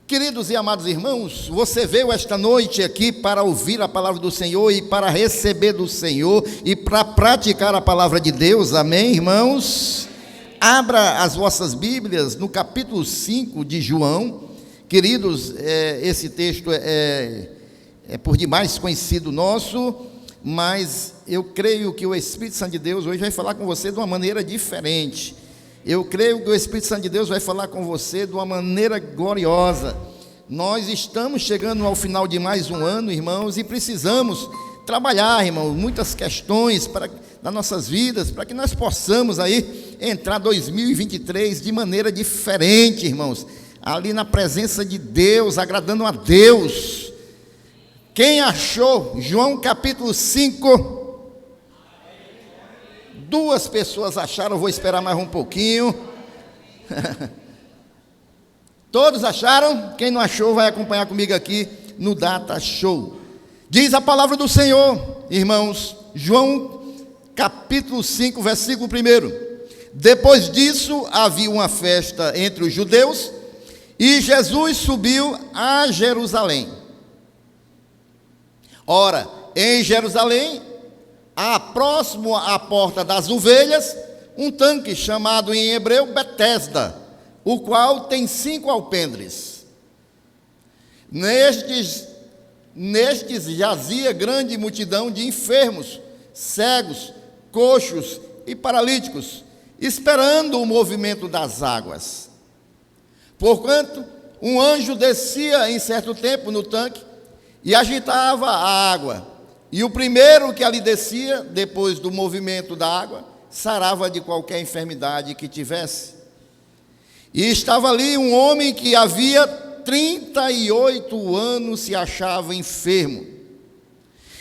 Queridos e amados irmãos, você veio esta noite aqui para ouvir a palavra do Senhor e para receber do Senhor e para praticar a palavra de Deus, amém, irmãos? Abra as vossas Bíblias no capítulo 5 de João. Queridos, esse texto é por demais conhecido nosso, mas eu creio que o Espírito Santo de Deus hoje vai falar com você de uma maneira diferente. Eu creio que o Espírito Santo de Deus vai falar com você de uma maneira gloriosa. Nós estamos chegando ao final de mais um ano, irmãos, e precisamos trabalhar, irmãos, muitas questões das nossas vidas, para que nós possamos aí entrar 2023 de maneira diferente, irmãos, ali na presença de Deus, agradando a Deus. Quem achou João capítulo 5? Duas pessoas acharam, eu vou esperar mais um pouquinho. Todos acharam? Quem não achou vai acompanhar comigo aqui no Data Show. Diz a palavra do Senhor, irmãos, João capítulo 5, versículo 1. Depois disso havia uma festa entre os judeus e Jesus subiu a Jerusalém. Ora, em Jerusalém, próximo à porta das ovelhas, um tanque chamado em hebreu Betesda, o qual tem 5 alpendres. Nestes jazia grande multidão de enfermos, cegos, coxos e paralíticos, esperando o movimento das águas. Porquanto, um anjo descia em certo tempo no tanque e agitava a água. E o primeiro que ali descia, depois do movimento da água, sarava de qualquer enfermidade que tivesse. E estava ali um homem que havia 38 anos se achava enfermo.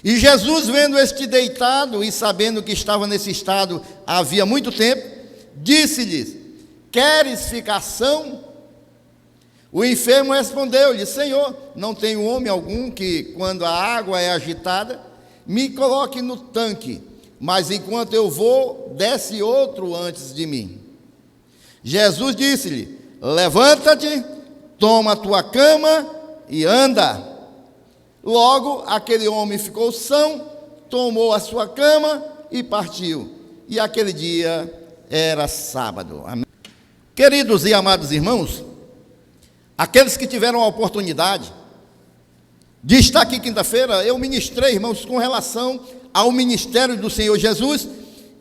E Jesus, vendo este deitado e sabendo que estava nesse estado havia muito tempo, disse-lhe: queres ficar são? O enfermo respondeu-lhe: Senhor, não tenho homem algum que, quando a água é agitada, me coloque no tanque, mas enquanto eu vou, desce outro antes de mim. Jesus disse-lhe: levanta-te, toma a tua cama e anda. Logo aquele homem ficou são, tomou a sua cama e partiu. E aquele dia era sábado. Amém. Queridos e amados irmãos, aqueles que tiveram a oportunidade de estar aqui quinta-feira, eu ministrei, irmãos, com relação ao ministério do Senhor Jesus,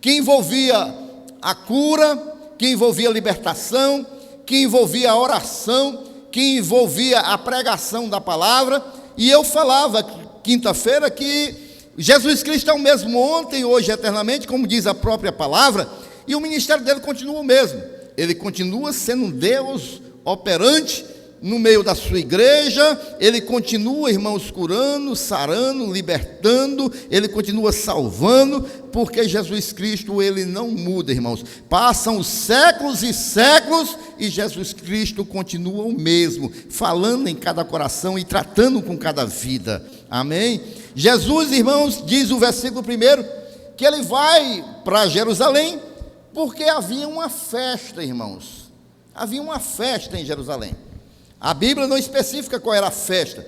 que envolvia a cura, que envolvia a libertação, que envolvia a oração, que envolvia a pregação da palavra. E eu falava quinta-feira que Jesus Cristo é o mesmo ontem, hoje, eternamente, como diz a própria palavra, e o ministério dele continua o mesmo. Ele continua sendo um Deus operante no meio da sua igreja. Ele continua, irmãos, curando, sarando, libertando, ele continua salvando, porque Jesus Cristo, ele não muda, irmãos. Passam os séculos e séculos e Jesus Cristo continua o mesmo, falando em cada coração e tratando com cada vida. Amém? Jesus, irmãos, diz o versículo 1, que ele vai para Jerusalém, porque havia uma festa, irmãos. Havia uma festa em Jerusalém. A Bíblia não especifica qual era a festa.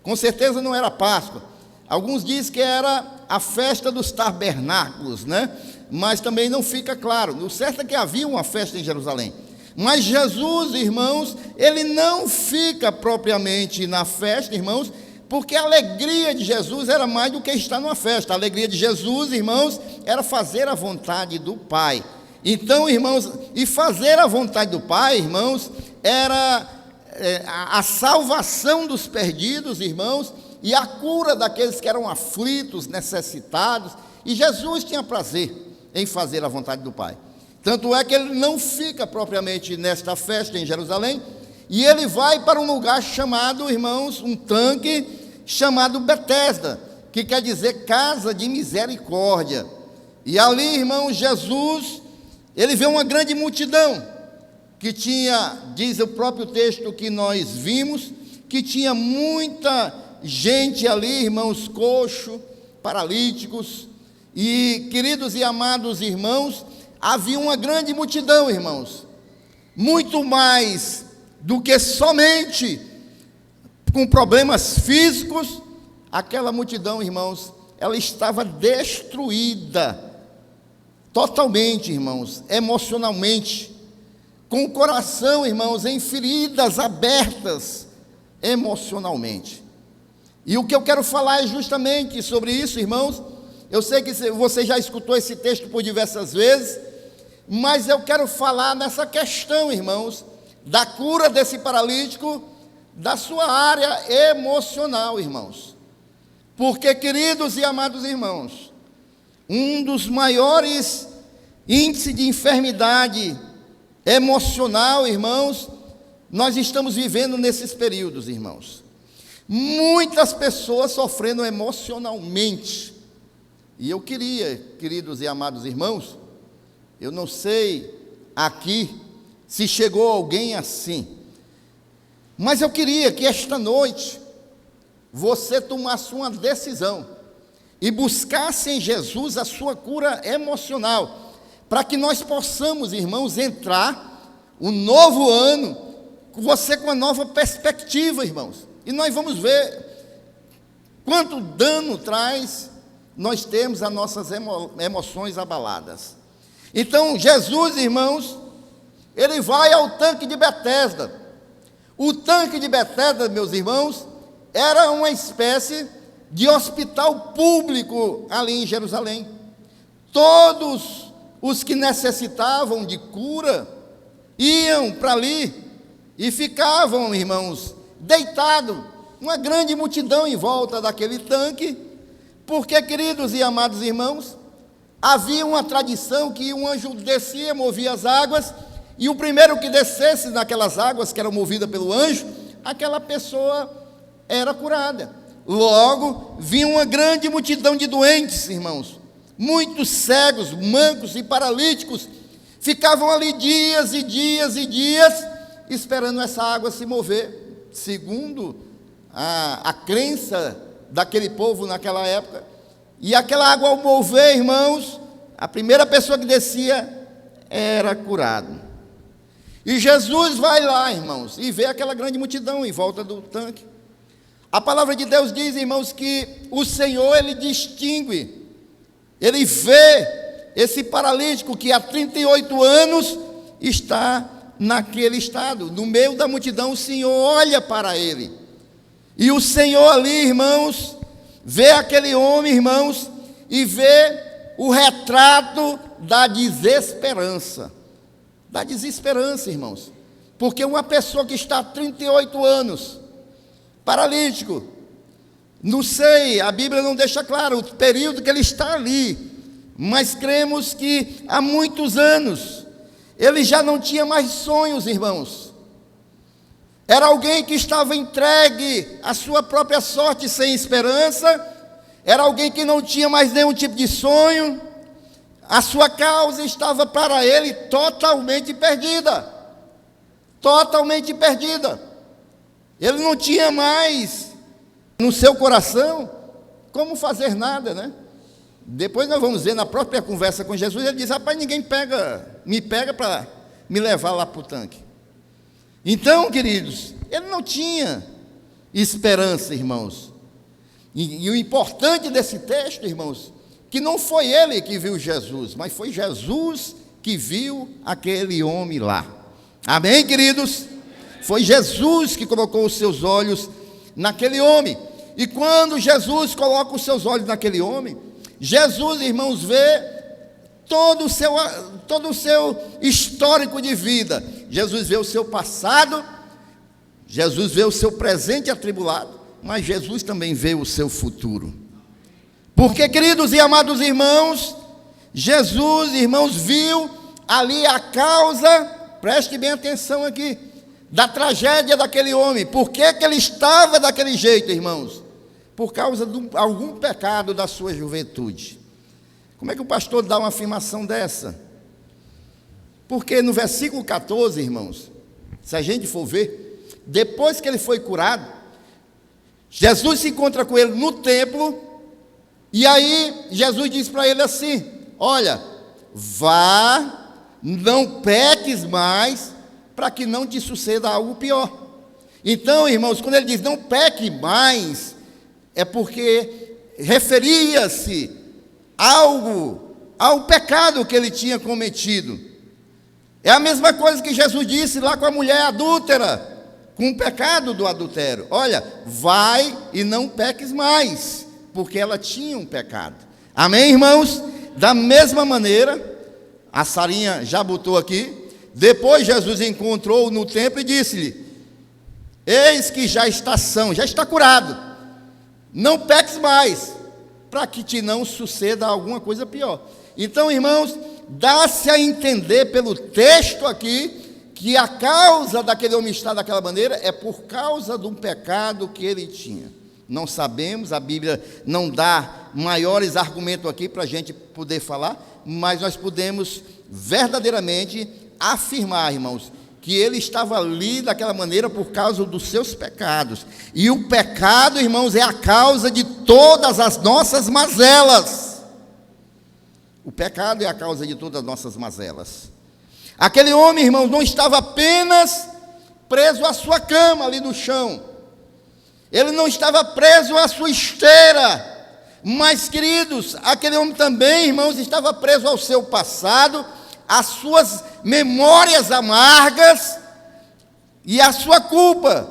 Com certeza não era a Páscoa. Alguns dizem que era a festa dos tabernáculos, né? Mas também não fica claro. O certo é que havia uma festa em Jerusalém. Mas Jesus, irmãos, ele não fica propriamente na festa, irmãos, porque a alegria de Jesus era mais do que estar numa festa. A alegria de Jesus, irmãos, era fazer a vontade do Pai. Então, irmãos, e fazer a vontade do Pai, irmãos, era a salvação dos perdidos, irmãos, e a cura daqueles que eram aflitos, necessitados. E Jesus tinha prazer em fazer a vontade do Pai. Tanto é que ele não fica propriamente nesta festa em Jerusalém, e ele vai para um lugar chamado, irmãos, um tanque chamado Betesda, que quer dizer casa de misericórdia. E ali, irmãos, Jesus, ele vê uma grande multidão, que tinha, diz o próprio texto que nós vimos, que tinha muita gente ali, irmãos, coxo, paralíticos. E, queridos e amados irmãos, havia uma grande multidão, irmãos, muito mais do que somente com problemas físicos. Aquela multidão, irmãos, ela estava destruída, totalmente, irmãos, emocionalmente, com o coração, irmãos, em feridas abertas, emocionalmente. E o que eu quero falar é justamente sobre isso, irmãos. Eu sei que você já escutou esse texto por diversas vezes, mas eu quero falar nessa questão, irmãos, da cura desse paralítico, da sua área emocional, irmãos. Porque, queridos e amados irmãos, um dos maiores índices de enfermidade emocional, irmãos, nós estamos vivendo nesses períodos, irmãos. Muitas pessoas sofrendo emocionalmente. E eu queria, queridos e amados irmãos, eu não sei aqui se chegou alguém assim, mas eu queria que esta noite você tomasse uma decisão e buscasse em Jesus a sua cura emocional, para que nós possamos, irmãos, entrar um novo ano, você com uma nova perspectiva, irmãos. E nós vamos ver quanto dano traz nós temos as nossas emoções abaladas. Então, Jesus, irmãos, ele vai ao tanque de Betesda. O tanque de Betesda, meus irmãos, era uma espécie de hospital público ali em Jerusalém. Todos os que necessitavam de cura iam para ali e ficavam, irmãos, deitados, uma grande multidão em volta daquele tanque. Porque, queridos e amados irmãos, havia uma tradição que um anjo descia, movia as águas, e o primeiro que descesse naquelas águas, que eram movidas pelo anjo, aquela pessoa era curada. Logo, vinha uma grande multidão de doentes, irmãos, muitos cegos, mancos e paralíticos, ficavam ali dias e dias e dias, esperando essa água se mover, segundo a crença daquele povo naquela época. E aquela água, ao mover, irmãos, a primeira pessoa que descia era curado. E Jesus vai lá, irmãos, e vê aquela grande multidão em volta do tanque. A palavra de Deus diz, irmãos, que o Senhor, ele distingue, ele vê esse paralítico que há 38 anos está naquele estado. No meio da multidão, o Senhor olha para ele. E o Senhor ali, irmãos, vê aquele homem, irmãos, e vê o retrato da desesperança. Da desesperança, irmãos. Porque uma pessoa que está há 38 anos, paralítico, não sei, a Bíblia não deixa claro o período que ele está ali, mas cremos que há muitos anos, ele já não tinha mais sonhos, irmãos. Era alguém que estava entregue à sua própria sorte sem esperança, era alguém que não tinha mais nenhum tipo de sonho, a sua causa estava para ele totalmente perdida, totalmente perdida. Ele não tinha mais no seu coração como fazer nada, né? Depois nós vamos ver na própria conversa com Jesus, ele diz, rapaz, ninguém me pega para me levar lá para o tanque. Então, queridos, ele não tinha esperança, irmãos. E o importante desse texto, irmãos, que não foi ele que viu Jesus, mas foi Jesus que viu aquele homem lá. Amém, queridos? Foi Jesus que colocou os seus olhos naquele homem. E quando Jesus coloca os seus olhos naquele homem, Jesus, irmãos, vê todo o seu histórico de vida. Jesus vê o seu passado, Jesus vê o seu presente atribulado, mas Jesus também vê o seu futuro. Porque, queridos e amados irmãos, Jesus, irmãos, viu ali a causa, preste bem atenção aqui, da tragédia daquele homem. Por que ele estava daquele jeito, irmãos? Por causa de algum pecado da sua juventude. Como é que o pastor dá uma afirmação dessa? Porque no versículo 14, irmãos, se a gente for ver, depois que ele foi curado, Jesus se encontra com ele no templo, e aí Jesus diz para ele assim, olha, vá, não peques mais, para que não te suceda algo pior. Então, irmãos, quando ele diz não peque mais, é porque referia-se ao pecado que ele tinha cometido. É a mesma coisa que Jesus disse lá com a mulher adúltera, com o pecado do adultério. Olha, vai e não peques mais, porque ela tinha um pecado. Amém, irmãos? Da mesma maneira, a Sarinha já botou aqui, depois Jesus encontrou no templo e disse-lhe: eis que já está são, já está curado, não peques mais, para que te não suceda alguma coisa pior. Então, irmãos, dá-se a entender pelo texto aqui, que a causa daquele homem estar daquela maneira é por causa de um pecado que ele tinha. Não sabemos, a Bíblia não dá maiores argumentos aqui para a gente poder falar, mas nós podemos verdadeiramente afirmar, irmãos, que ele estava ali daquela maneira por causa dos seus pecados. E o pecado, irmãos, é a causa de todas as nossas mazelas. O pecado é a causa de todas as nossas mazelas. Aquele homem, irmãos, não estava apenas preso à sua cama ali no chão. Ele não estava preso à sua esteira. Mas, queridos, aquele homem também, irmãos, estava preso ao seu passado, às suas memórias amargas e à sua culpa.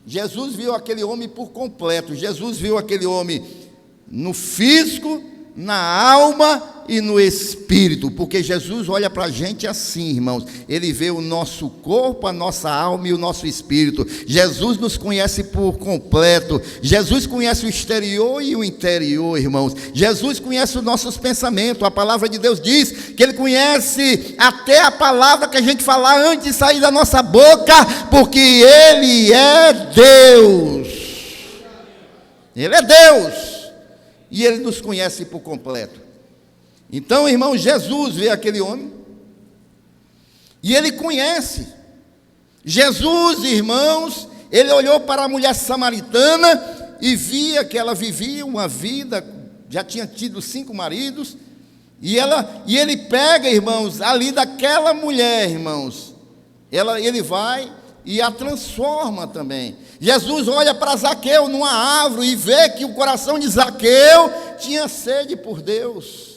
Jesus viu aquele homem por completo. Jesus viu aquele homem no físico, na alma e no espírito, porque Jesus olha para a gente assim, irmãos. Ele vê o nosso corpo, a nossa alma e o nosso espírito. Jesus nos conhece por completo. Jesus conhece o exterior e o interior, irmãos. Jesus conhece os nossos pensamentos. A palavra de Deus diz que Ele conhece até a palavra que a gente falar antes de sair da nossa boca, porque Ele é Deus. Ele é Deus. E Ele nos conhece por completo. Então, irmão, Jesus vê aquele homem e Ele conhece. Jesus, irmãos, Ele olhou para a mulher samaritana e via que ela vivia uma vida, já tinha tido 5 maridos, e Ele pega, irmãos, ali daquela mulher, irmãos, Ele vai e a transforma também. Jesus olha para Zaqueu numa árvore e vê que o coração de Zaqueu tinha sede por Deus.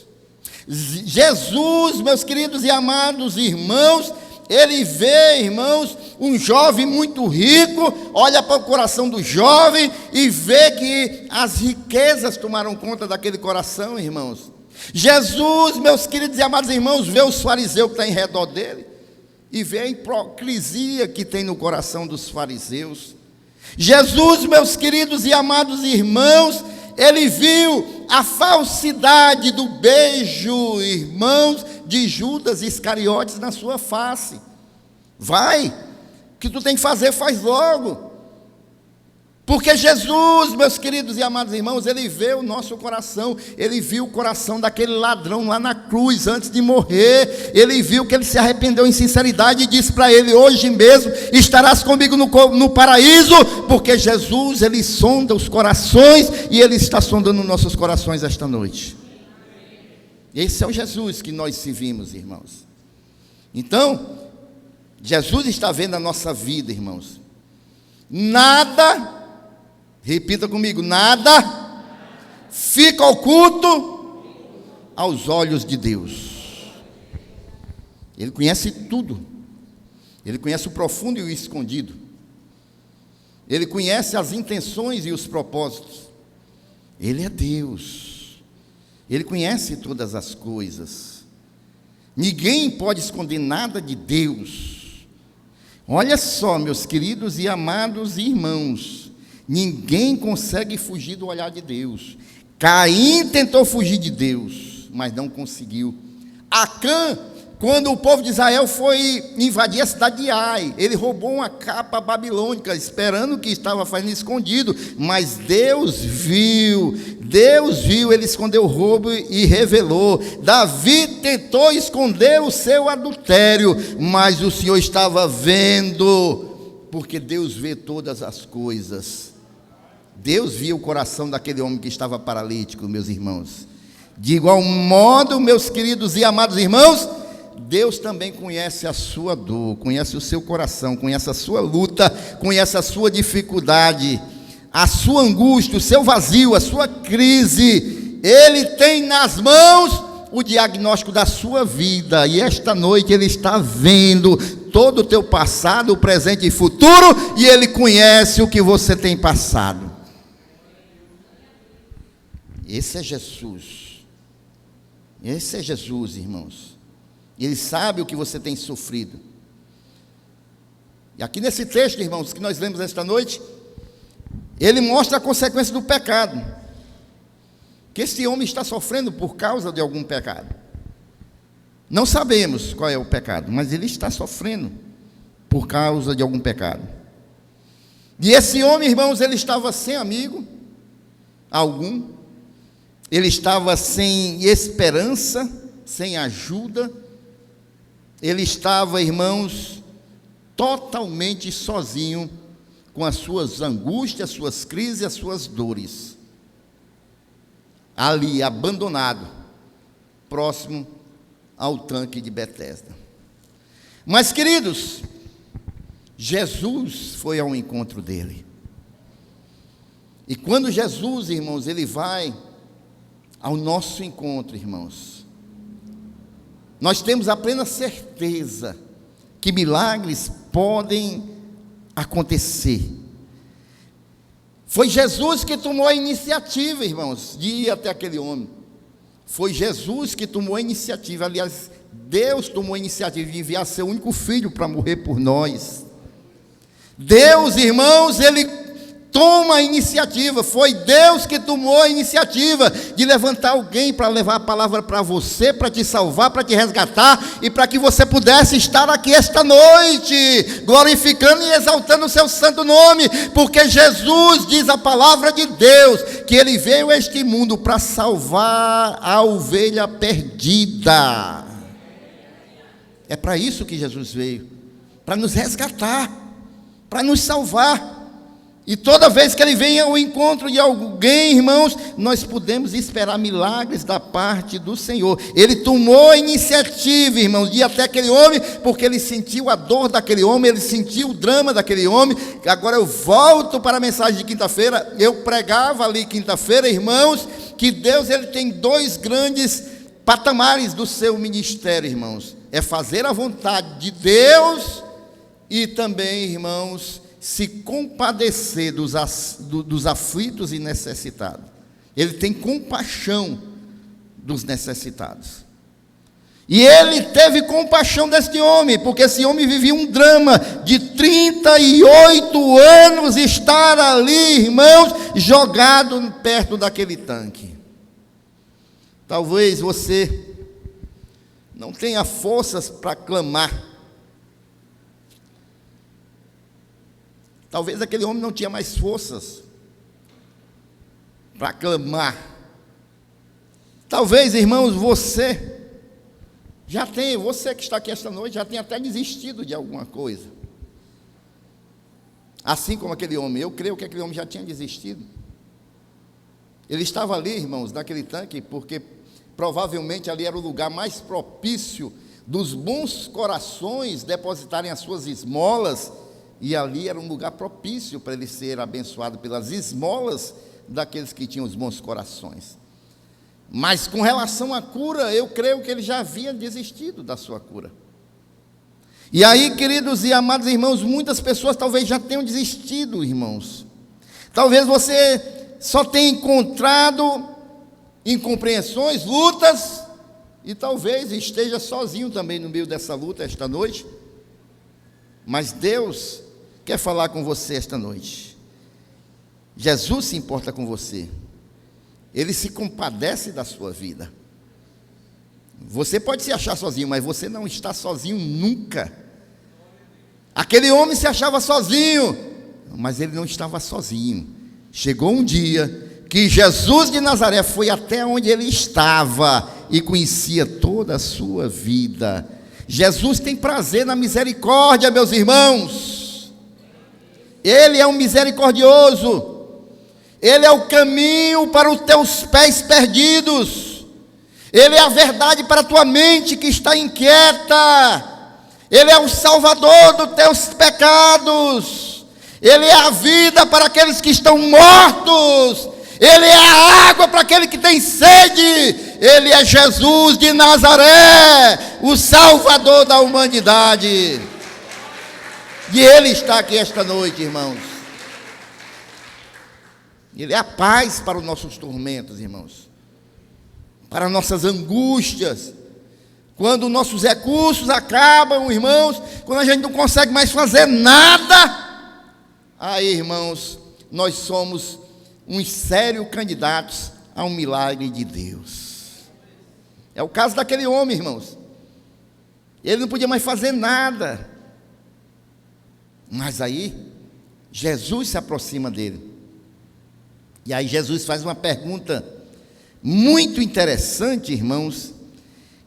Jesus, meus queridos e amados irmãos, Ele vê, irmãos, um jovem muito rico, olha para o coração do jovem e vê que as riquezas tomaram conta daquele coração, irmãos. Jesus, meus queridos e amados irmãos, vê os fariseus que estão em redor dele e vê a hipocrisia que tem no coração dos fariseus. Jesus, meus queridos e amados irmãos, Ele viu a falsidade do beijo, irmãos, de Judas Iscariotes na sua face. Vai, o que tu tem que fazer, faz logo. Porque Jesus, meus queridos e amados irmãos, Ele vê o nosso coração. Ele viu o coração daquele ladrão lá na cruz antes de morrer. Ele viu que ele se arrependeu em sinceridade e disse para ele: hoje mesmo estarás comigo no paraíso. Porque Jesus, Ele sonda os corações e Ele está sondando nossos corações esta noite. Esse é o Jesus que nós servimos, irmãos. Então, Jesus está vendo a nossa vida, irmãos. Nada, repita comigo, nada fica oculto aos olhos de Deus. Ele conhece tudo. Ele conhece o profundo e o escondido. Ele conhece as intenções e os propósitos. Ele é Deus. Ele conhece todas as coisas. Ninguém pode esconder nada de Deus. Olha só, meus queridos e amados irmãos, ninguém consegue fugir do olhar de Deus. Caim tentou fugir de Deus, mas não conseguiu. Acã, quando o povo de Israel foi invadir a cidade de Ai, ele roubou uma capa babilônica, esperando que estava fazendo escondido, mas Deus viu, ele escondeu o roubo e revelou. Davi tentou esconder o seu adultério, mas o Senhor estava vendo, porque Deus vê todas as coisas. Deus viu o coração daquele homem que estava paralítico, meus irmãos. De igual modo, meus queridos e amados irmãos, Deus também conhece a sua dor, conhece o seu coração, conhece a sua luta, conhece a sua dificuldade, a sua angústia, o seu vazio, a sua crise. Ele tem nas mãos o diagnóstico da sua vida, e esta noite Ele está vendo todo o teu passado, o presente e futuro, e Ele conhece o que você tem passado. Esse é Jesus. Esse é Jesus, irmãos. Ele sabe o que você tem sofrido. E aqui nesse texto, irmãos, que nós lemos esta noite, ele mostra a consequência do pecado. Que esse homem está sofrendo por causa de algum pecado. Não sabemos qual é o pecado, mas ele está sofrendo por causa de algum pecado. E esse homem, irmãos, ele estava sem amigo algum. Ele estava sem esperança, sem ajuda. Ele estava, irmãos, totalmente sozinho, com as suas angústias, as suas crises, as suas dores. Ali, abandonado, próximo ao tanque de Betesda. Mas, queridos, Jesus foi ao encontro dele. E quando Jesus, irmãos, ele vai ao nosso encontro, irmãos, nós temos a plena certeza que milagres podem acontecer. Foi Jesus que tomou a iniciativa, irmãos, de ir até aquele homem. Foi Jesus que tomou a iniciativa. Aliás, Deus tomou a iniciativa de enviar seu único filho para morrer por nós. Deus, irmãos, Ele toma a iniciativa. Foi Deus que tomou a iniciativa de levantar alguém para levar a palavra para você, para te salvar, para te resgatar e para que você pudesse estar aqui esta noite, glorificando e exaltando o seu santo nome, porque Jesus, diz a palavra de Deus, que Ele veio a este mundo para salvar a ovelha perdida. É para isso que Jesus veio, para nos resgatar, para nos salvar. E toda vez que Ele vem ao encontro de alguém, irmãos, nós podemos esperar milagres da parte do Senhor. Ele tomou a iniciativa, irmãos, de ir até aquele homem, porque Ele sentiu a dor daquele homem, Ele sentiu o drama daquele homem. Agora eu volto para a mensagem de quinta-feira. Eu pregava ali quinta-feira, irmãos, que Deus, Ele tem dois grandes patamares do seu ministério, irmãos. É fazer a vontade de Deus e também, irmãos, se compadecer dos aflitos e necessitados. Ele tem compaixão dos necessitados. E Ele teve compaixão deste homem, porque esse homem vivia um drama de 38 anos, estar ali, irmãos, jogado perto daquele tanque. Talvez você não tenha forças para clamar. Talvez aquele homem não tinha mais forças para clamar. Talvez, irmãos, você que está aqui esta noite, já tenha até desistido de alguma coisa. Assim como aquele homem, eu creio que aquele homem já tinha desistido. Ele estava ali, irmãos, naquele tanque, porque provavelmente ali era o lugar mais propício dos bons corações depositarem as suas esmolas. E ali era um lugar propício para ele ser abençoado pelas esmolas daqueles que tinham os bons corações. Mas com relação à cura, eu creio que ele já havia desistido da sua cura. E aí, queridos e amados irmãos, muitas pessoas talvez já tenham desistido, irmãos. Talvez você só tenha encontrado incompreensões, lutas, e talvez esteja sozinho também no meio dessa luta esta noite. Mas Deus quer falar com você esta noite. Jesus se importa com você. Ele se compadece da sua vida. Você pode se achar sozinho, mas você não está sozinho nunca. Aquele homem se achava sozinho, mas ele não estava sozinho. Chegou um dia que Jesus de Nazaré foi até onde ele estava e conhecia toda a sua vida. Jesus tem prazer na misericórdia, meus irmãos. Ele é um misericordioso. Ele é o caminho para os teus pés perdidos. Ele é a verdade para a tua mente que está inquieta. Ele é o Salvador dos teus pecados. Ele é a vida para aqueles que estão mortos. Ele é a água para aquele que tem sede. Ele é Jesus de Nazaré, o Salvador da humanidade. E Ele está aqui esta noite, irmãos. Ele é a paz para os nossos tormentos, irmãos, para nossas angústias. Quando nossos recursos acabam, irmãos, quando a gente não consegue mais fazer nada, aí, irmãos, nós somos uns sérios candidatos a um milagre de Deus. É o caso daquele homem, irmãos. Ele não podia mais fazer nada. Mas aí, Jesus se aproxima dele. E aí Jesus faz uma pergunta muito interessante, irmãos,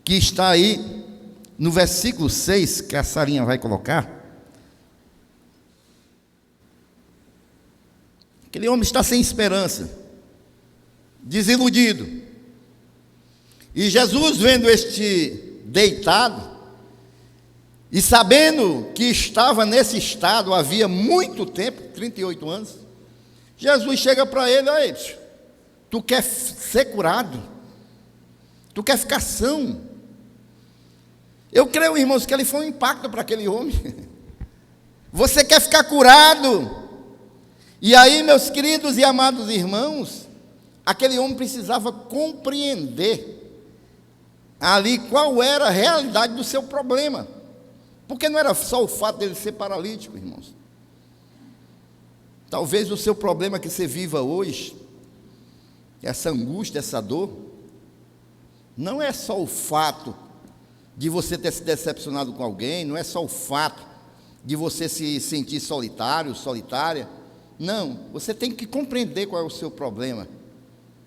que está aí no versículo 6, que a Sarinha vai colocar. Aquele homem está sem esperança, desiludido. E Jesus, vendo este deitado, e sabendo que estava nesse estado havia muito tempo, 38 anos, Jesus chega para ele: aí, tu quer ser curado? Tu quer ficar são? Eu creio, irmãos, que ele foi um impacto para aquele homem. Você quer ficar curado? E aí, meus queridos e amados irmãos, aquele homem precisava compreender ali qual era a realidade do seu problema. Porque não era só o fato dele ser paralítico, irmãos. Talvez o seu problema que você viva hoje, essa angústia, essa dor, não é só o fato de você ter se decepcionado com alguém, não é só o fato de você se sentir solitário, solitária. Não, você tem que compreender qual é o seu problema.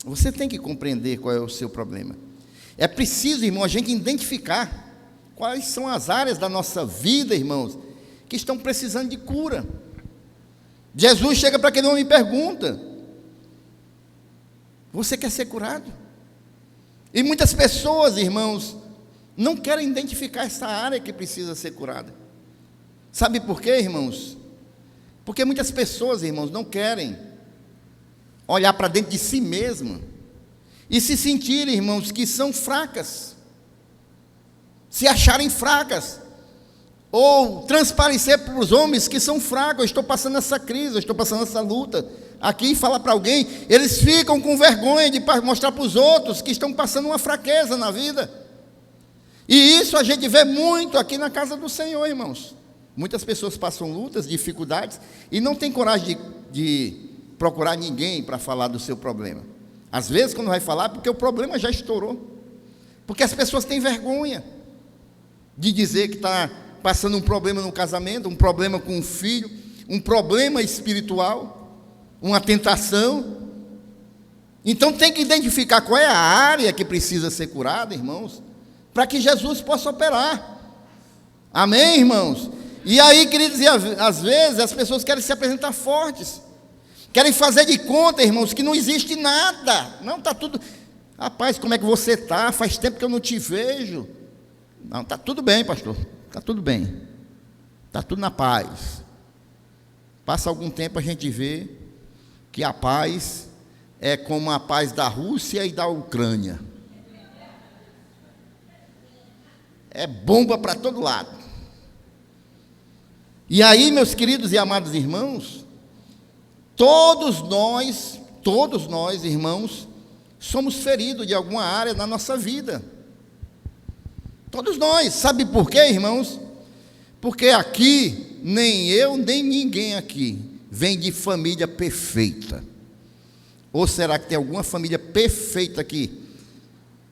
Você tem que compreender qual é o seu problema. É preciso, irmão, a gente identificar quais são as áreas da nossa vida, irmãos, que estão precisando de cura. Jesus chega para aquele homem e pergunta: você quer ser curado? E muitas pessoas, irmãos, não querem identificar essa área que precisa ser curada. Sabe por quê, irmãos? Porque muitas pessoas, irmãos, não querem olhar para dentro de si mesmo e se sentirem, irmãos, que são fracas, se acharem fracas, ou transparecer para os homens que são fracos. Eu estou passando essa crise, eu estou passando essa luta aqui, e falar para alguém, eles ficam com vergonha de mostrar para os outros que estão passando uma fraqueza na vida. E isso a gente vê muito aqui na casa do Senhor, irmãos. Muitas pessoas passam lutas, dificuldades, e não têm coragem de procurar ninguém para falar do seu problema. Às vezes, quando vai falar, porque o problema já estourou. Porque as pessoas têm vergonha de dizer que está passando um problema no casamento, um problema com um filho, um problema espiritual, uma tentação. Então tem que identificar qual é a área que precisa ser curada, irmãos, para que Jesus possa operar. Amém, irmãos? E aí, queridos, às vezes as pessoas querem se apresentar fortes, querem fazer de conta, irmãos, que não existe nada. Não, está tudo... Rapaz, como é que você está? Faz tempo que eu não te vejo. Não, está tudo bem, pastor. Está tudo bem. Está tudo na paz. Passa algum tempo, a gente vê que a paz é como a paz da Rússia e da Ucrânia. É bomba para todo lado. E aí, meus queridos e amados irmãos, todos nós, irmãos, somos feridos de alguma área na nossa vida. Todos nós. Sabe por quê, irmãos? Porque aqui, nem eu, nem ninguém aqui vem de família perfeita. Ou será que tem alguma família perfeita aqui?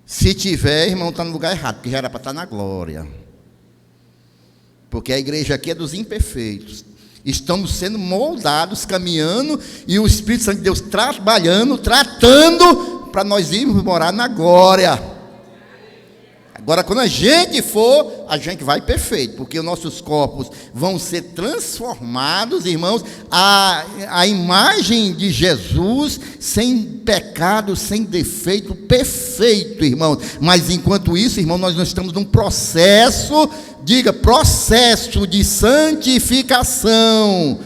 Se tiver, irmão, está no lugar errado, porque já era para estar na glória. Porque a igreja aqui é dos imperfeitos. Estamos sendo moldados, caminhando, e o Espírito Santo de Deus trabalhando, tratando, para nós irmos morar na glória. Agora, quando a gente for, a gente vai perfeito, porque os nossos corpos vão ser transformados, irmãos, a imagem de Jesus, sem pecado, sem defeito, perfeito, irmãos. Mas enquanto isso, irmão, nós não estamos num processo, diga, processo de santificação.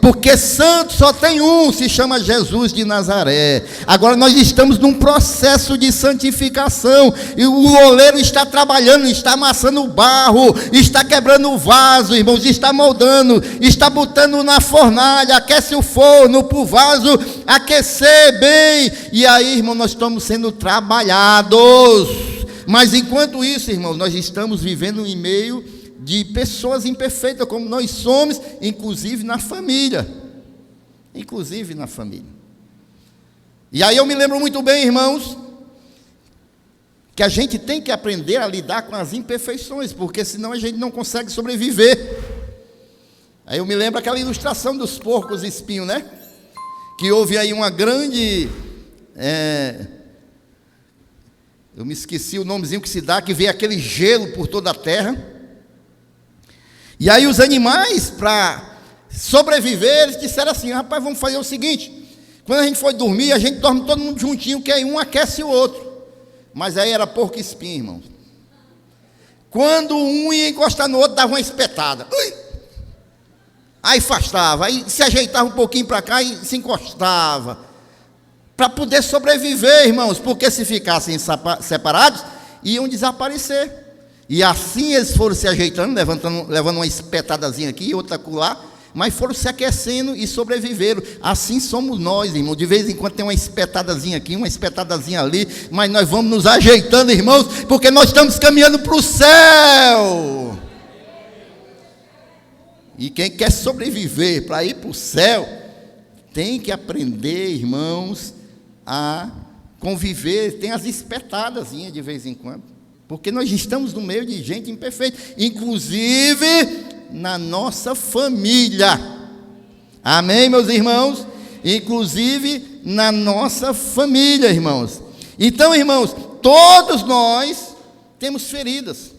Porque santo só tem um, se chama Jesus de Nazaré. Agora nós estamos num processo de santificação, e o oleiro está trabalhando, está amassando o barro, está quebrando o vaso, irmãos, está moldando, está botando na fornalha, aquece o forno para o vaso aquecer bem, e aí, irmão, nós estamos sendo trabalhados. Mas enquanto isso, irmãos, nós estamos vivendo em meio de pessoas imperfeitas, como nós somos, inclusive na família. Inclusive na família. E aí eu me lembro muito bem, irmãos, que a gente tem que aprender a lidar com as imperfeições, porque senão a gente não consegue sobreviver. Aí eu me lembro aquela ilustração dos porcos espinhos, né? Que houve aí uma grande... eu me esqueci o nomezinho que se dá, que veio aquele gelo por toda a terra. E aí os animais, para sobreviver, eles disseram assim: rapaz, vamos fazer o seguinte, quando a gente for dormir, a gente dorme todo mundo juntinho, que aí um aquece o outro. Mas aí era porco espinho, irmãos. Quando um ia encostar no outro, dava uma espetada. Ui! Aí afastava, aí se ajeitava um pouquinho para cá e se encostava. Para poder sobreviver, irmãos, porque se ficassem separados, iam desaparecer. E assim eles foram se ajeitando, levando uma espetadazinha aqui e outra lá, mas foram se aquecendo e sobreviveram. Assim somos nós, irmãos. De vez em quando tem uma espetadazinha aqui, uma espetadazinha ali, mas nós vamos nos ajeitando, irmãos, porque nós estamos caminhando para o céu. E quem quer sobreviver para ir para o céu, tem que aprender, irmãos, a conviver. Tem as espetadazinhas de vez em quando. Porque nós estamos no meio de gente imperfeita, inclusive na nossa família. Amém, meus irmãos? Inclusive na nossa família, irmãos. Então, irmãos, todos nós temos feridas,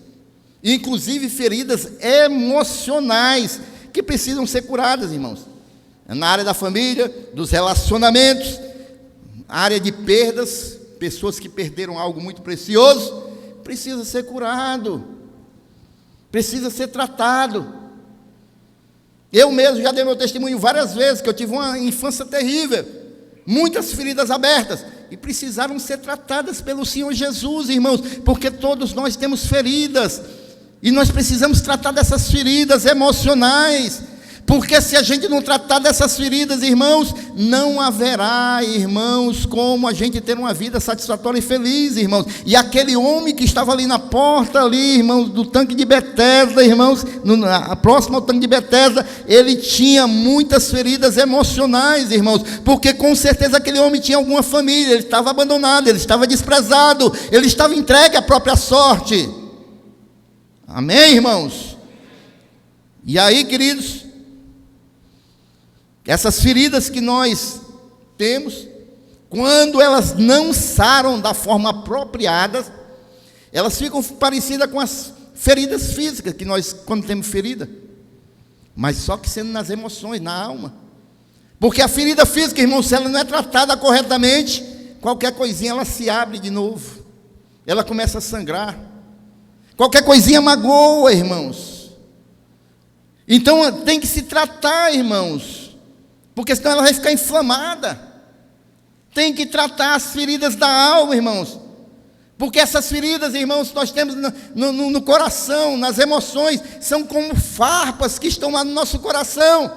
inclusive feridas emocionais, que precisam ser curadas, irmãos. Na área da família, dos relacionamentos, área de perdas, pessoas que perderam algo muito precioso, precisa ser curado, precisa ser tratado. Eu mesmo já dei meu testemunho várias vezes, que eu tive uma infância terrível, muitas feridas abertas, e precisaram ser tratadas pelo Senhor Jesus, irmãos, porque todos nós temos feridas, e nós precisamos tratar dessas feridas emocionais, porque se a gente não tratar dessas feridas, irmãos, não haverá, irmãos, como a gente ter uma vida satisfatória e feliz, irmãos. E aquele homem que estava ali na porta, ali, irmãos, do tanque de Betesda, irmãos, próximo ao tanque de Betesda, ele tinha muitas feridas emocionais, irmãos, porque com certeza aquele homem tinha alguma família, ele estava abandonado, ele estava desprezado, ele estava entregue à própria sorte. Amém, irmãos? E aí, queridos, essas feridas que nós temos, quando elas não saram da forma apropriada, elas ficam parecidas com as feridas físicas que nós, quando temos ferida, mas só que sendo nas emoções, na alma. Porque a ferida física, irmão, se ela não é tratada corretamente, qualquer coisinha ela se abre de novo, ela começa a sangrar, qualquer coisinha magoa, irmãos. Então tem que se tratar, irmãos, porque senão ela vai ficar inflamada. Tem que tratar as feridas da alma, irmãos, porque essas feridas, irmãos, nós temos no coração, nas emoções, são como farpas que estão lá no nosso coração,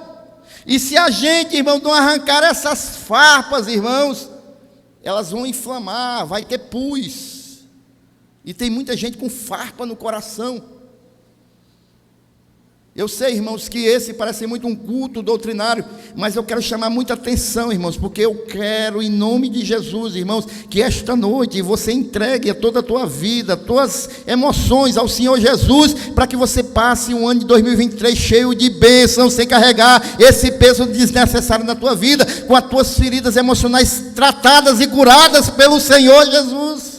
e se a gente, irmão, não arrancar essas farpas, irmãos, elas vão inflamar, vai ter pus, e tem muita gente com farpa no coração. Eu sei, irmãos, que esse parece muito um culto doutrinário, mas eu quero chamar muita atenção, irmãos, porque eu quero, em nome de Jesus, irmãos, que esta noite você entregue toda a tua vida, tuas emoções ao Senhor Jesus, para que você passe um ano de 2023 cheio de bênçãos, sem carregar esse peso desnecessário na tua vida, com as tuas feridas emocionais tratadas e curadas pelo Senhor Jesus.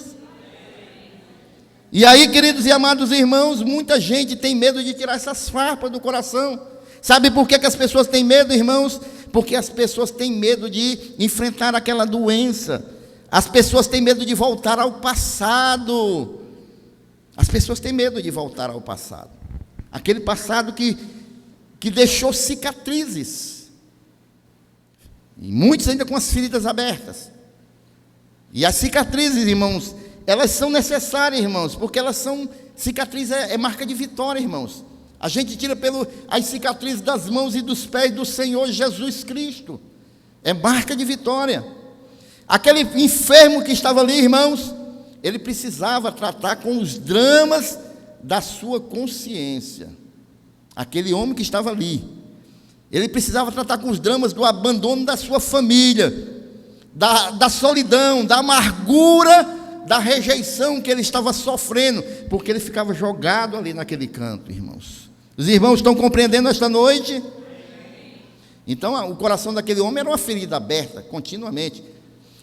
E aí, queridos e amados irmãos, muita gente tem medo de tirar essas farpas do coração. Sabe por que as pessoas têm medo, irmãos? Porque as pessoas têm medo de enfrentar aquela doença. As pessoas têm medo de voltar ao passado. As pessoas têm medo de voltar ao passado. Aquele passado que deixou cicatrizes. E muitos ainda com as feridas abertas. E as cicatrizes, irmãos, elas são necessárias, irmãos, porque elas são, cicatriz é marca de vitória, irmãos. A gente tira as cicatrizes das mãos e dos pés do Senhor Jesus Cristo. É marca de vitória. Aquele enfermo que estava ali, irmãos, ele precisava tratar com os dramas da sua consciência. Aquele homem que estava ali, ele precisava tratar com os dramas do abandono da sua família, da solidão, da amargura, da rejeição que ele estava sofrendo, porque ele ficava jogado ali naquele canto, irmãos. Os irmãos estão compreendendo esta noite? Então, o coração daquele homem era uma ferida aberta, continuamente.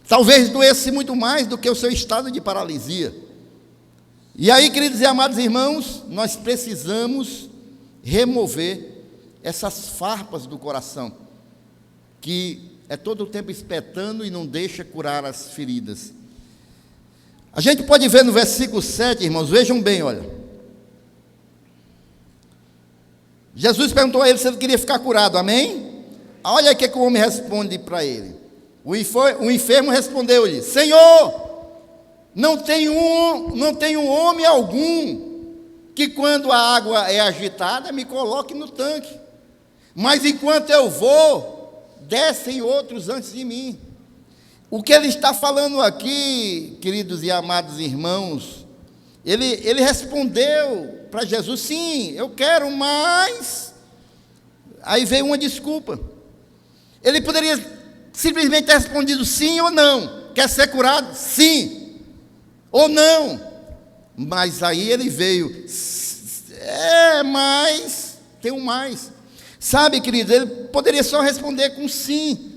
Talvez doesse muito mais do que o seu estado de paralisia. E aí, queridos e amados irmãos, nós precisamos remover essas farpas do coração, que é todo o tempo espetando e não deixa curar as feridas. A gente pode ver no versículo 7, irmãos, vejam bem, olha. Jesus perguntou a ele se ele queria ficar curado, amém? Olha o que o homem responde para ele. O enfermo respondeu-lhe: Senhor, não tem homem algum que quando a água é agitada me coloque no tanque, mas enquanto eu vou, descem outros antes de mim. O que ele está falando aqui, queridos e amados irmãos, ele respondeu para Jesus: sim, eu quero, mas... Aí veio uma desculpa. Ele poderia simplesmente ter respondido sim ou não. Quer ser curado? Sim. Ou não. Mas aí ele veio: mas tem um mais. Sabe, querido, ele poderia só responder com sim.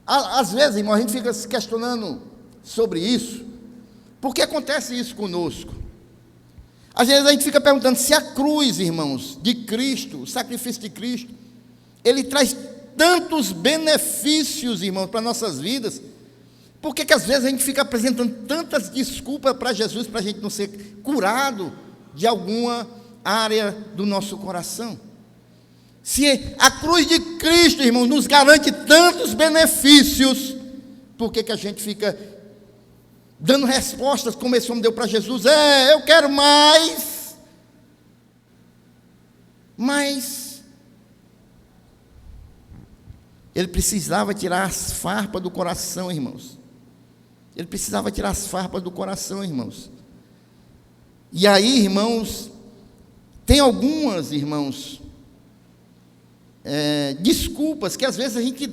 Às vezes, irmão, a gente fica se questionando sobre isso. Por que acontece isso conosco? Às vezes a gente fica perguntando se a cruz, irmãos, de Cristo, o sacrifício de Cristo, ele traz tantos benefícios, irmãos, para nossas vidas. Por que às vezes a gente fica apresentando tantas desculpas para Jesus, para a gente não ser curado de alguma área do nosso coração? Se a cruz de Cristo, irmãos, nos garante tantos benefícios, por que a gente fica dando respostas como esse homem deu para Jesus? Eu quero mais. Mas ele precisava tirar as farpas do coração, irmãos. Ele precisava tirar as farpas do coração, irmãos. E aí, irmãos, tem algumas, irmãos, desculpas que às vezes a gente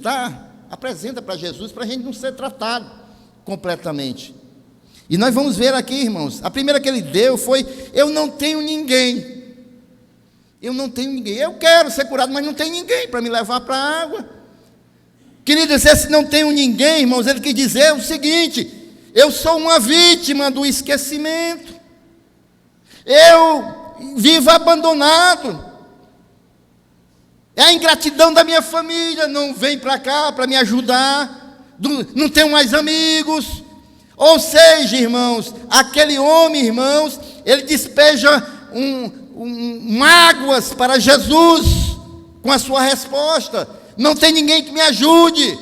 apresenta para Jesus, para a gente não ser tratado completamente. E nós vamos ver aqui, irmãos, a primeira que ele deu foi: eu não tenho ninguém. Eu não tenho ninguém. Eu quero ser curado, mas não tem ninguém para me levar para a água. Queridos, esse não tenho ninguém, irmãos, ele quer dizer o seguinte: eu sou uma vítima do esquecimento. Eu vivo abandonado. É a ingratidão da minha família, não vem para cá para me ajudar, não tenho mais amigos. Ou seja, irmãos, aquele homem, irmãos, ele despeja mágoas para Jesus com a sua resposta: não tem ninguém que me ajude.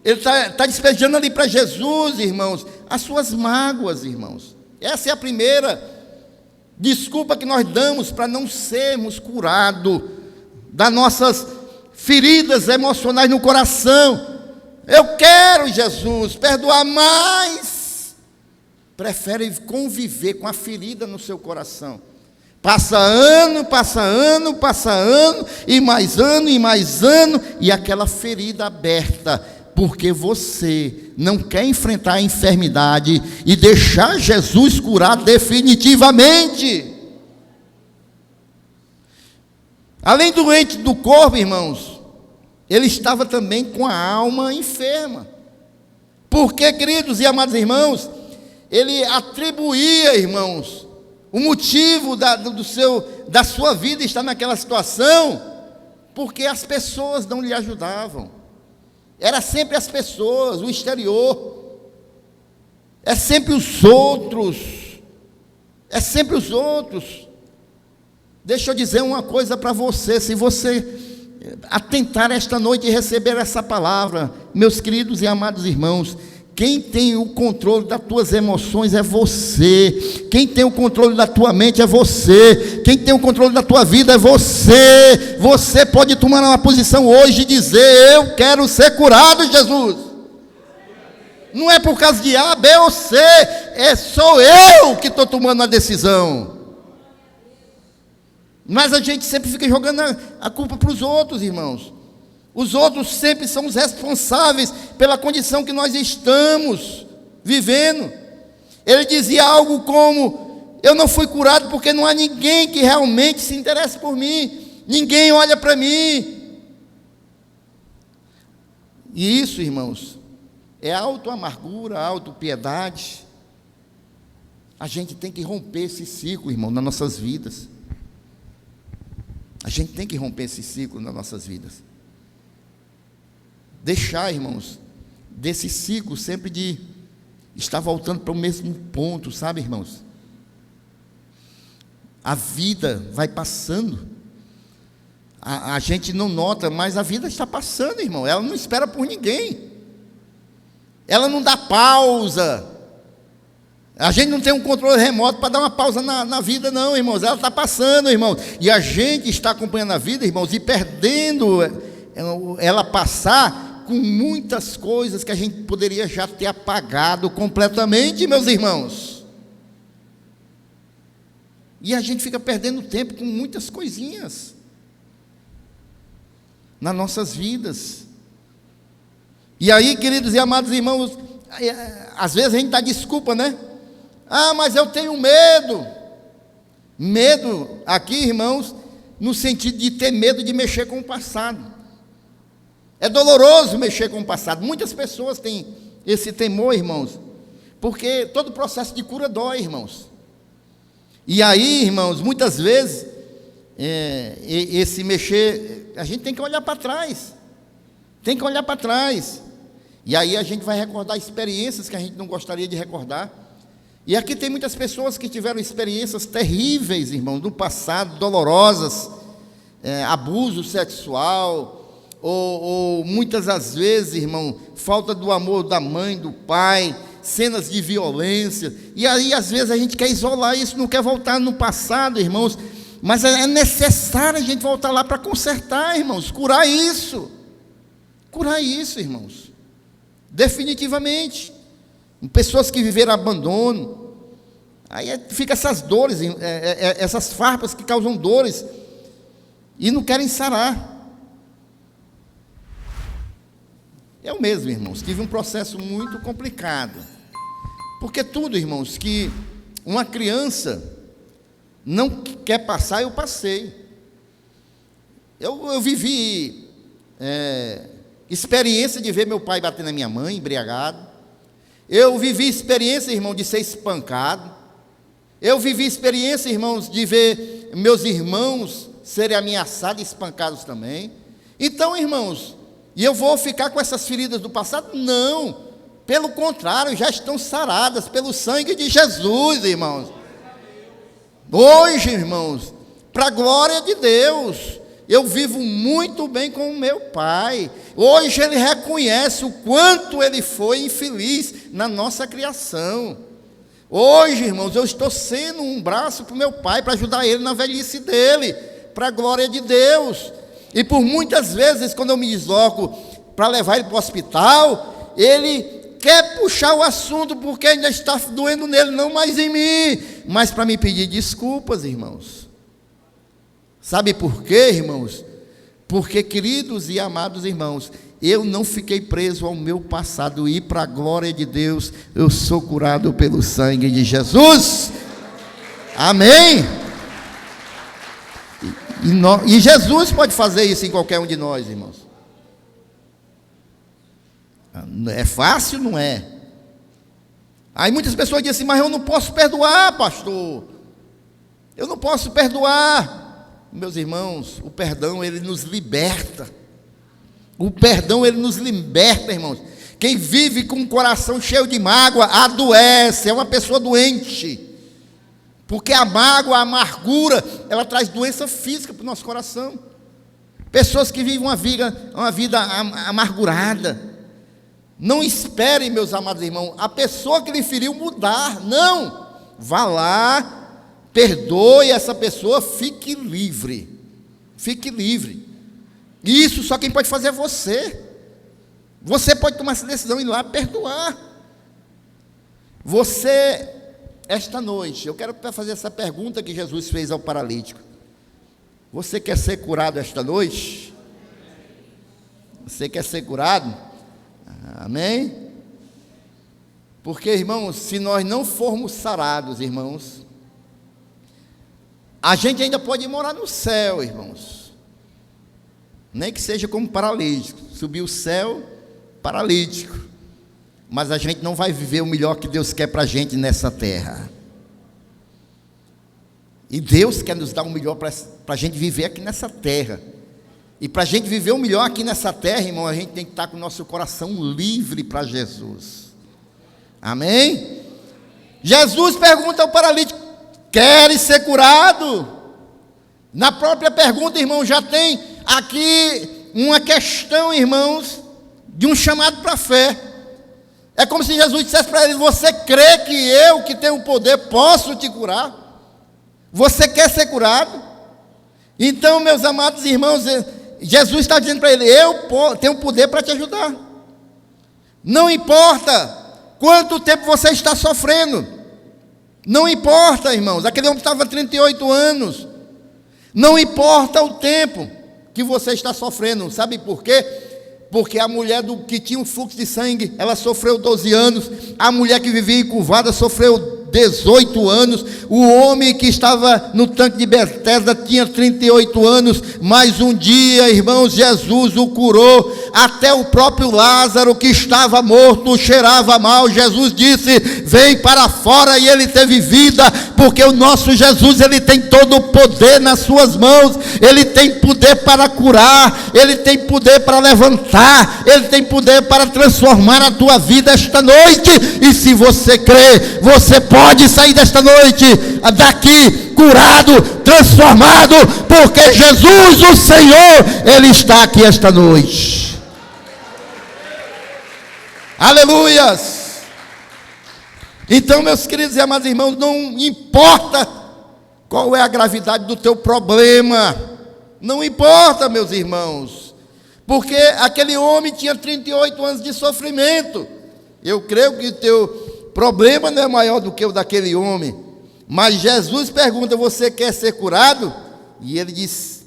Ele está despejando ali para Jesus, irmãos, as suas mágoas, irmãos. Essa é a primeira desculpa que nós damos para não sermos curados das nossas feridas emocionais no coração. Eu quero, Jesus, perdoar, mas prefere conviver com a ferida no seu coração. Passa ano, e mais ano, e aquela ferida aberta, porque você não quer enfrentar a enfermidade e deixar Jesus curar definitivamente. Além do doente do corpo, irmãos, ele estava também com a alma enferma. Porque, queridos e amados irmãos, ele atribuía, irmãos, o motivo da sua vida estar naquela situação, porque as pessoas não lhe ajudavam. Era sempre as pessoas, o exterior, é sempre os outros, é sempre os outros. Deixa eu dizer uma coisa para você, se você atentar esta noite e receber essa palavra, meus queridos e amados irmãos, quem tem o controle das tuas emoções é você, quem tem o controle da tua mente é você, quem tem o controle da tua vida é você. Você pode tomar uma posição hoje e dizer: eu quero ser curado, Jesus. Não é por causa de A, B ou C, sou eu que estou tomando a decisão. Mas a gente sempre fica jogando a culpa para os outros, irmãos. Os outros sempre são os responsáveis pela condição que nós estamos vivendo. Ele dizia algo como: eu não fui curado porque não há ninguém que realmente se interesse por mim, ninguém olha para mim. E isso, irmãos, é auto-amargura, auto-piedade. A gente tem que romper esse ciclo, irmão, nas nossas vidas. A gente tem que romper esse ciclo nas nossas vidas. Deixar, irmãos, desse ciclo sempre de estar voltando para o mesmo ponto, sabe, irmãos? A vida vai passando. A gente não nota, mas a vida está passando, irmão. Ela não espera por ninguém. Ela não dá pausa. A gente não tem um controle remoto para dar uma pausa na vida, não, irmãos. Ela está passando, irmãos. E a gente está acompanhando a vida, irmãos, e perdendo ela passar com muitas coisas que a gente poderia já ter apagado completamente, meus irmãos. E a gente fica perdendo tempo com muitas coisinhas nas nossas vidas. E aí, queridos e amados irmãos, às vezes a gente dá desculpa, né? Ah, mas eu tenho medo. Medo aqui, irmãos, no sentido de ter medo de mexer com o passado. É doloroso mexer com o passado. Muitas pessoas têm esse temor, irmãos, porque todo processo de cura dói, irmãos. E aí, irmãos, muitas vezes, esse mexer, a gente tem que olhar para trás. Tem que olhar para trás. E aí a gente vai recordar experiências que a gente não gostaria de recordar. E aqui tem muitas pessoas que tiveram experiências terríveis, irmãos, do passado, dolorosas, abuso sexual, ou muitas das vezes, irmão, falta do amor da mãe, do pai, cenas de violência. E aí às vezes a gente quer isolar isso, não quer voltar no passado, irmãos, mas é necessário a gente voltar lá para consertar, irmãos, curar isso, irmãos, definitivamente. Pessoas que viveram abandono, aí fica essas dores, essas farpas que causam dores, e não querem sarar. Eu mesmo, irmãos, tive um processo muito complicado, porque tudo, irmãos, que uma criança não quer passar, eu passei. Eu vivi experiência de ver meu pai bater na minha mãe, embriagado. Eu vivi experiência, irmão, de ser espancado. Eu vivi experiência, irmãos, de ver meus irmãos serem ameaçados e espancados também. Então, irmãos, e eu vou ficar com essas feridas do passado? Não, pelo contrário, já estão saradas pelo sangue de Jesus, irmãos. Hoje, irmãos, para a glória de Deus, eu vivo muito bem com o meu pai. Hoje ele reconhece o quanto ele foi infeliz na nossa criação. Hoje, irmãos, eu estou sendo um braço para o meu pai, para ajudar ele na velhice dele, para a glória de Deus. E por muitas vezes, quando eu me desloco para levar ele para o hospital, ele quer puxar o assunto, porque ainda está doendo nele, não mais em mim, mas para me pedir desculpas, irmãos. Sabe por quê, irmãos? Porque, queridos e amados irmãos, eu não fiquei preso ao meu passado, e para a glória de Deus, eu sou curado pelo sangue de Jesus. Amém? E Jesus pode fazer isso em qualquer um de nós, irmãos. É fácil? Não é. Aí muitas pessoas dizem assim: mas eu não posso perdoar, pastor. Eu não posso perdoar. Meus irmãos, o perdão, ele nos liberta. O perdão, ele nos liberta, irmãos. Quem vive com o coração cheio de mágoa, adoece, é uma pessoa doente. Porque a mágoa, a amargura, ela traz doença física para o nosso coração. Pessoas que vivem uma vida amargurada. Não esperem, meus amados irmãos, a pessoa que lhe feriu mudar. Não. Vá lá, perdoe essa pessoa, fique livre. Fique livre. E isso só quem pode fazer é você. Você pode tomar essa decisão e ir lá perdoar. Você, esta noite, eu quero fazer essa pergunta que Jesus fez ao paralítico. Você quer ser curado esta noite? Você quer ser curado? Amém? Porque, irmãos, se nós não formos sarados, irmãos, a gente ainda pode morar no céu, irmãos. Nem que seja como paralítico, subir o céu paralítico. Mas a gente não vai viver o melhor que Deus quer para a gente nessa terra. E Deus quer nos dar o melhor para a gente viver aqui nessa terra. E para a gente viver o melhor aqui nessa terra, irmão, a gente tem que estar com o nosso coração livre para Jesus. Amém? Jesus pergunta ao paralítico: queres ser curado? Na própria pergunta, irmão, já tem aqui uma questão, irmãos, de um chamado para a fé. É como se Jesus dissesse para ele: você crê que eu, que tenho o poder, posso te curar? Você quer ser curado? Então, meus amados irmãos, Jesus está dizendo para ele: eu tenho poder para te ajudar. Não importa quanto tempo você está sofrendo. Não importa, irmãos. Aquele homem estava 38 anos. Não importa o tempo que você está sofrendo. Sabe por quê? Porque a mulher que tinha um fluxo de sangue, ela sofreu 12 anos. A mulher que vivia encurvada sofreu 18 anos. O homem que estava no tanque de Betesda tinha 38 anos. Mas um dia, irmãos, Jesus o curou. Até o próprio Lázaro, que estava morto, cheirava mal. Jesus disse: vem para fora, e ele teve vida. Porque o nosso Jesus, ele tem todo o poder nas suas mãos. Ele tem poder para curar. Ele tem poder para levantar. Ele tem poder para transformar a tua vida esta noite. E se você crê, você pode sair desta noite daqui curado, transformado, porque Jesus, o Senhor, ele está aqui esta noite. Aleluias! Então, meus queridos e amados irmãos, não importa qual é a gravidade do teu problema, não importa, meus irmãos, porque aquele homem tinha 38 anos de sofrimento. Eu creio que o teu problema não é maior do que o daquele homem, mas Jesus pergunta: você quer ser curado? E ele diz: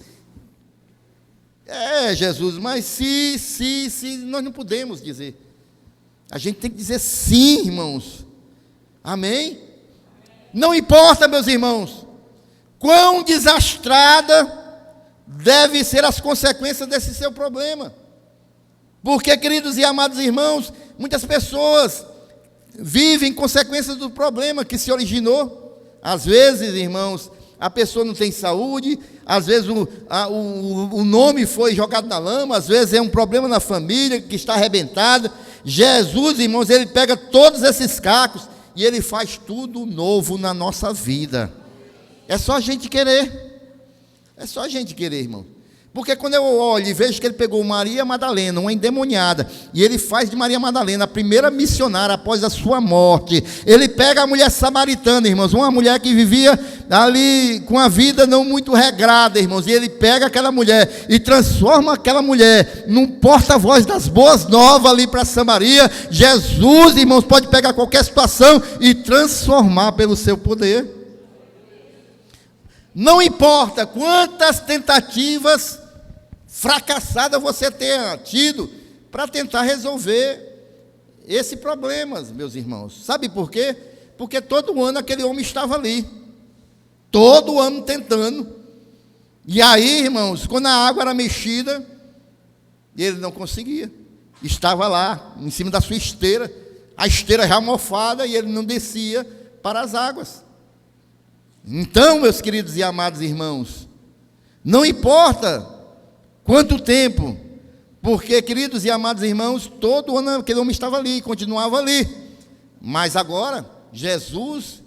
Jesus, mas se nós não podemos dizer. A gente tem que dizer sim, irmãos. Amém? Não importa, meus irmãos, quão desastrada devem ser as consequências desse seu problema. Porque, queridos e amados irmãos, muitas pessoas vivem consequências do problema que se originou. Às vezes, irmãos, a pessoa não tem saúde, às vezes o nome foi jogado na lama, às vezes é um problema na família que está arrebentada. Jesus, irmãos, ele pega todos esses cacos e ele faz tudo novo na nossa vida. É só a gente querer. É só a gente querer, irmão. Porque quando eu olho e vejo que ele pegou Maria Madalena, uma endemoniada, e ele faz de Maria Madalena a primeira missionária após a sua morte. Ele pega a mulher samaritana, irmãos, uma mulher que vivia ali com a vida não muito regrada, irmãos, e ele pega aquela mulher e transforma aquela mulher num porta-voz das boas novas ali para Samaria. Jesus, irmãos, pode pegar qualquer situação e transformar pelo seu poder. Não importa quantas tentativas fracassadas você tenha tido para tentar resolver esse problema, meus irmãos. Sabe por quê? Porque todo ano aquele homem estava ali, todo ano tentando. E aí, irmãos, quando a água era mexida, ele não conseguia. Estava lá, em cima da sua esteira, a esteira já mofada e ele não descia para as águas. Então, meus queridos e amados irmãos, não importa quanto tempo, porque, queridos e amados irmãos, todo ano aquele homem estava ali, continuava ali. Mas agora, Jesus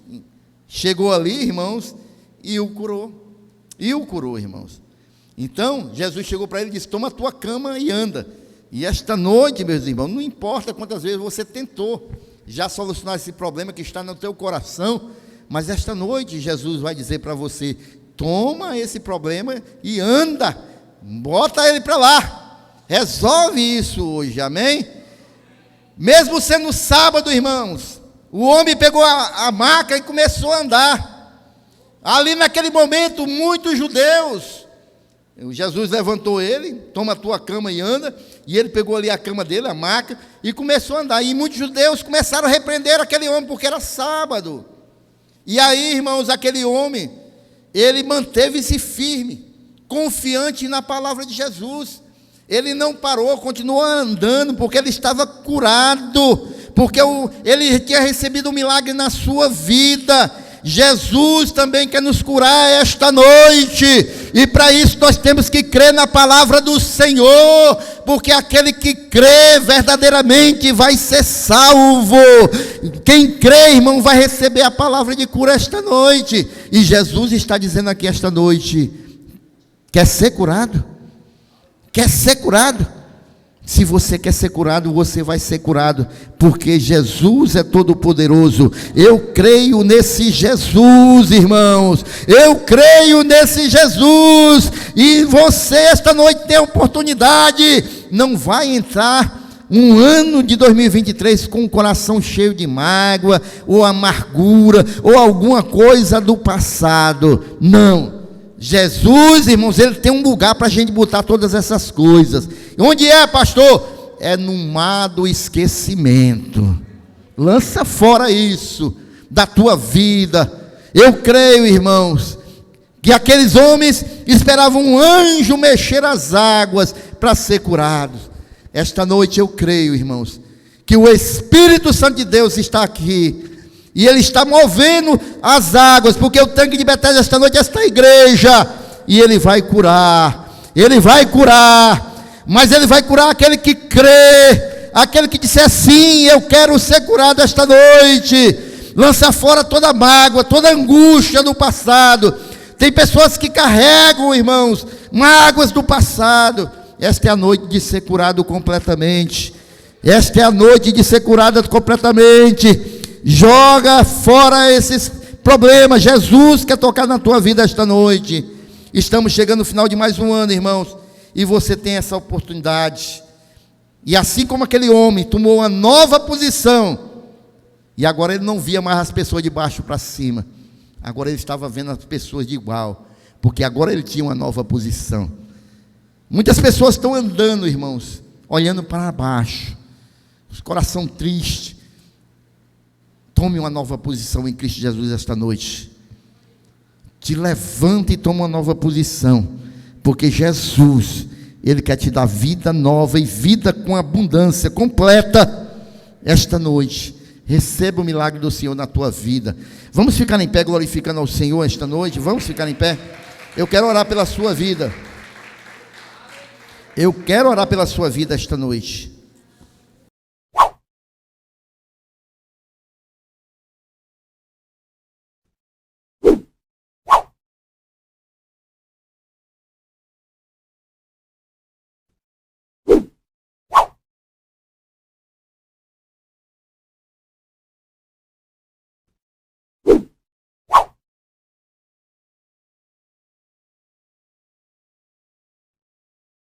chegou ali, irmãos, e o curou. E o curou, irmãos. Então, Jesus chegou para ele e disse: toma a tua cama e anda. E esta noite, meus irmãos, não importa quantas vezes você tentou já solucionar esse problema que está no teu coração, mas esta noite Jesus vai dizer para você: toma esse problema e anda, bota ele para lá. Resolve isso hoje, amém? Mesmo sendo sábado, irmãos, o homem pegou a maca e começou a andar. Ali naquele momento, muitos judeus, Jesus levantou ele: toma a tua cama e anda. E ele pegou ali a cama dele, a maca, e começou a andar. E muitos judeus começaram a repreender aquele homem, porque era sábado. E aí, irmãos, aquele homem, ele manteve-se firme, confiante na palavra de Jesus. Ele não parou, continuou andando, porque ele estava curado, porque ele tinha recebido um milagre na sua vida. Jesus também quer nos curar esta noite, e para isso nós temos que crer na palavra do Senhor, porque aquele que crê verdadeiramente vai ser salvo. Quem crê, irmão, vai receber a palavra de cura esta noite. E Jesus está dizendo aqui esta noite: quer ser curado? Quer ser curado? Se você quer ser curado, você vai ser curado, porque Jesus é todo poderoso. Eu creio nesse Jesus, irmãos, eu creio nesse Jesus, e você esta noite tem a oportunidade. Não vai entrar um ano de 2023 com o coração cheio de mágoa, ou amargura, ou alguma coisa do passado. Não. Jesus, irmãos, ele tem um lugar para a gente botar todas essas coisas. Onde é, pastor? É no mar do esquecimento. Lança fora isso da tua vida. Eu creio, irmãos, que aqueles homens esperavam um anjo mexer as águas para ser curados. Esta noite eu creio, irmãos, que o Espírito Santo de Deus está aqui, e ele está movendo as águas, porque o tanque de Betesda esta noite é esta igreja, e ele vai curar, mas ele vai curar aquele que crê, aquele que disser: sim, eu quero ser curado esta noite. Lança fora toda mágoa, toda angústia do passado. Tem pessoas que carregam, irmãos, mágoas do passado. Esta é a noite de ser curado completamente. Esta é a noite de ser curada completamente. Joga fora esses problemas. Jesus quer tocar na tua vida esta noite. Estamos chegando no final de mais um ano, irmãos, e você tem essa oportunidade. E assim como aquele homem tomou uma nova posição, e agora ele não via mais as pessoas de baixo para cima, agora ele estava vendo as pessoas de igual, porque agora ele tinha uma nova posição. Muitas pessoas estão andando, irmãos, olhando para baixo, coração triste. Tome uma nova posição em Cristo Jesus esta noite. Te levante e tome uma nova posição, porque Jesus, ele quer te dar vida nova e vida com abundância completa esta noite. Receba o milagre do Senhor na tua vida. Vamos ficar em pé glorificando ao Senhor esta noite? Vamos ficar em pé? Eu quero orar pela sua vida. Eu quero orar pela sua vida esta noite.